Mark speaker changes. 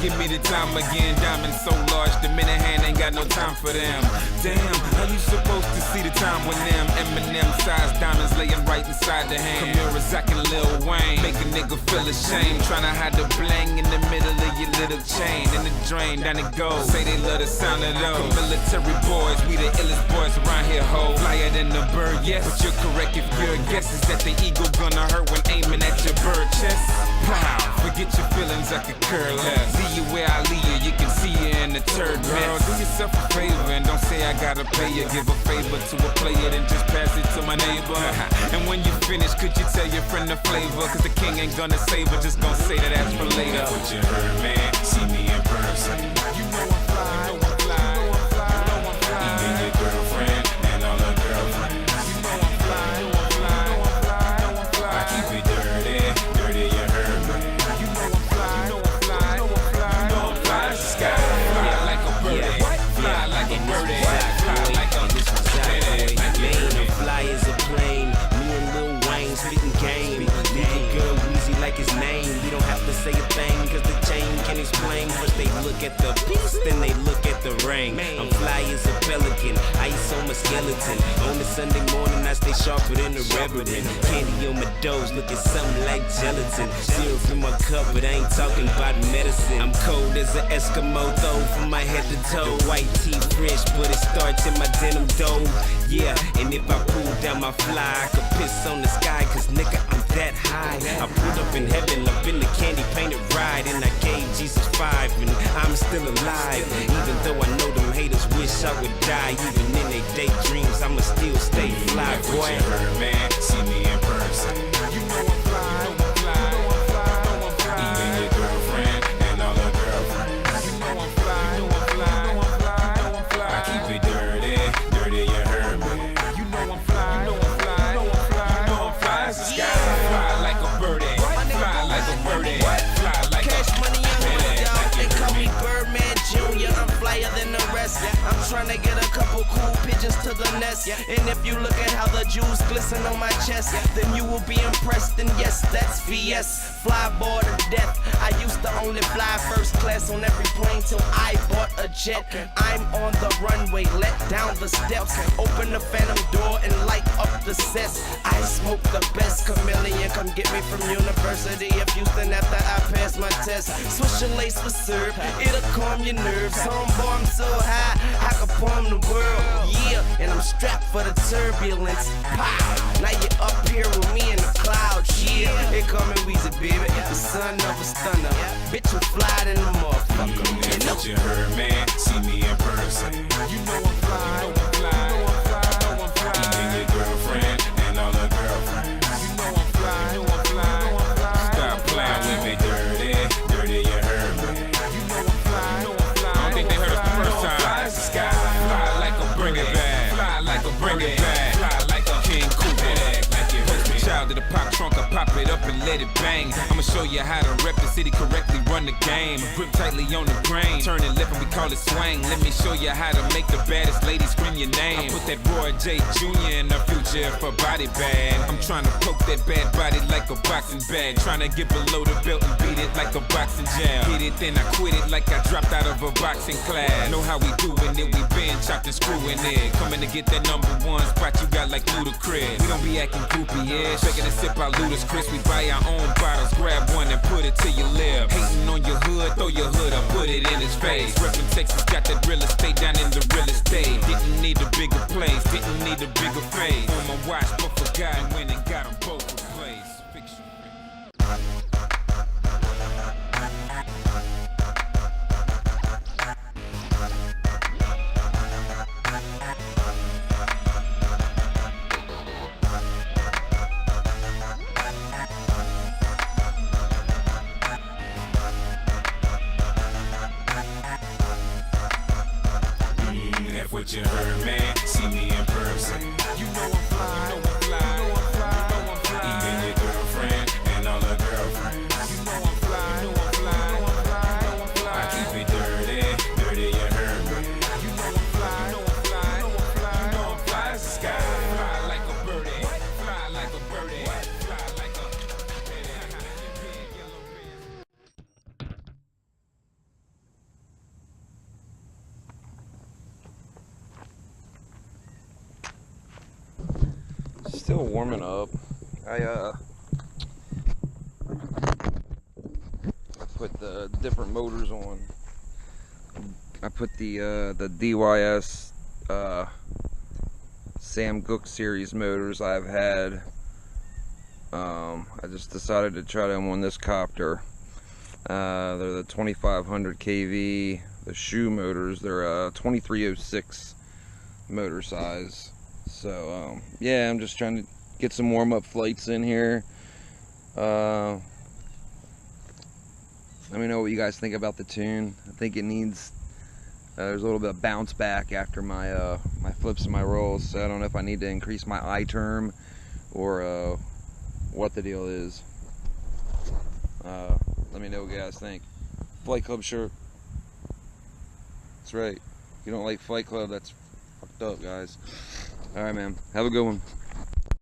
Speaker 1: Give me the time again, diamonds so large, the minute hand ain't got no time for them. Damn, how you supposed to see the time when them Eminem-sized diamonds laying right inside the hand? Camila, Zack, and Lil Wayne make a nigga feel ashamed, tryna hide the bling in the middle of your little chain. In the drain, down it goes. Say they love the sound of those military boys, we the illest boys around here, ho. Flyer than the bird, yes, but you're correct if your guess is that the eagle gonna hurt when aiming at your bird chest. Pow, forget your feelings, I could care less. See you where I leave you, you can see you in the turd mess. Girl, do yourself a favor and don't say I gotta pay you. Give a favor to a player, then just pass it to my neighbor. And when you finish, could you tell your friend the flavor? Cause the king ain't gonna save her, just gonna say that that's for later. What you heard, man, see me in person. You know I'm fly, you know I'm fly, you know I'm fly, you know I'm fly. Even your girlfriend and all her girlfriends. You know I'm fly, you know I'm fly, you know I'm fly, you know I'm fly. I keep it dirty, dirty, you heard me. You know I'm fly, you know I'm fly, you know I'm fly, you know I'm fly as the sky. Fly like a birdie, fly like a birdie, fly like a birdie.
Speaker 2: Man, I'm fly as a plane. Me and Lil Wayne spitting game. Leave the girl Weezy like his name. We don't have to say a thing, cause the chain can explain. First they look at the piece, then they look at the ring. I'm fly as a pelican, ice on my skeleton. On a Sunday morning I stay sharper than a reverend. Candy on my doors, looking something like gelatin. Syrup in my cup, but I ain't talking about medicine. I'm cold as an Eskimo, though, from my head to toe. White tee fresh, but it starts in my denim dough. Yeah, and if I pull down my fly, I could piss on the sky, cause nigga, I'm that high. I pulled up in heaven, up in the candy painted ride, and I gave Jesus 5, and I'm still alive. Even though I know them haters wish I would die, even in their daydreams, I'ma still stay fly, boy.
Speaker 1: What you heard, man, see me in person. You know I'm fly, you know I'm fly, you know I'm fly, you know I'm fly. Even your girlfriend and all her girlfriends. You know I'm fly, you know I'm fly, you know I'm fly, you know I'm fly. I keep it dirty, dirty, you heard me. You know I'm fly, you know I'm fly, you know I'm fly, you know I'm fly as the sky. Fly like a birdie, fly like a birdie, fly like
Speaker 2: Cash
Speaker 1: a
Speaker 2: money, young
Speaker 1: birdie.
Speaker 2: dog. They call me Birdman Jr. I'm flyer than the rest. I'm trying to get a couple cool pigeons to the nest. And if you look at how the jewels glisten on my chest, then you will be impressed. And yes, that's VS. Fly boy to death. I used to only fly first class on every plane till I bought a jet. I'm on the runway, let down the steps, open the phantom door and light up the sets. I smoke the best chameleon. Come get me from University of Houston after I pass my test. Swish your lace with syrup, it'll calm your nerves. Homeboy, I'm so high, I can palm the world. Yeah, and I'm strapped for the turbulence. Pow! Now you're up here with me in the clouds. Yeah, they call me Weezy, baby, the son of a stunner. Bitch, I'm fly than a motherfucker.
Speaker 1: And what you heard, man, see me in person. You know I'm fly, you know I'm fly, you know I'm fly, you know I'm fly. Even your girlfriend and all her girlfriends. You know I'm fly, you know I'm fly, you know I'm fly. Stop playing with me, dirty, dirty, you heard me. You know I'm fly, you know I'm fly. I don't think they heard us the first time. Fly as the sky, fly like a bring it back, fly like a bring it back, fly like a King Cooper. Child of the pop trunk, I pop it up and let it bang. I'ma show you how to rep the city correctly, run the game. Grip tightly on the grain, turn it left and we call it swing. Let me show you how to make the baddest lady scream your name. I put that Roy J. Jr. in the future for body bag. I'm trying to poke that bad body like a boxing bag. Trying to get below the belt and beat it like a boxing jam. Hit it, then I quit it like I dropped out of a boxing class. Know how we doing it, we been chopped and screwing it. Coming to get that #1 spot you got like Ludacris. We don't be acting goopy, yeah. Shaking a sip out Ludacris. We buy our own bottles, grab one and put it to your lips. Hating on your hood, throw your hood up, put it in his face. Reppin' Texas, got that real estate down in the real estate. Didn't need a bigger place, didn't need a bigger face. On my watch, but forgot and went and got them both replaced. Fiction. What you heard, man, see me in person. You know I'm fly, you know I'm fly, you know I'm fly, you know I'm fly.
Speaker 3: still warming up. I put the different motors on. I put the DYS Sam Gook series motors I've had. I just decided to try them on this copter. They're the 2500 kV, the shoe motors. They're 2306 motor size. So yeah, I'm just trying to get some warm-up flights in here. Let me know what you guys think about the tune. I think it needs there's a little bit of bounce back after my my flips and my rolls, so I don't know if I need to increase my I term or what the deal is. Let me know what you guys think. Flight Club shirt. That's right. If you don't like Flight Club, that's fucked up, guys. Alright, man. Have a good one.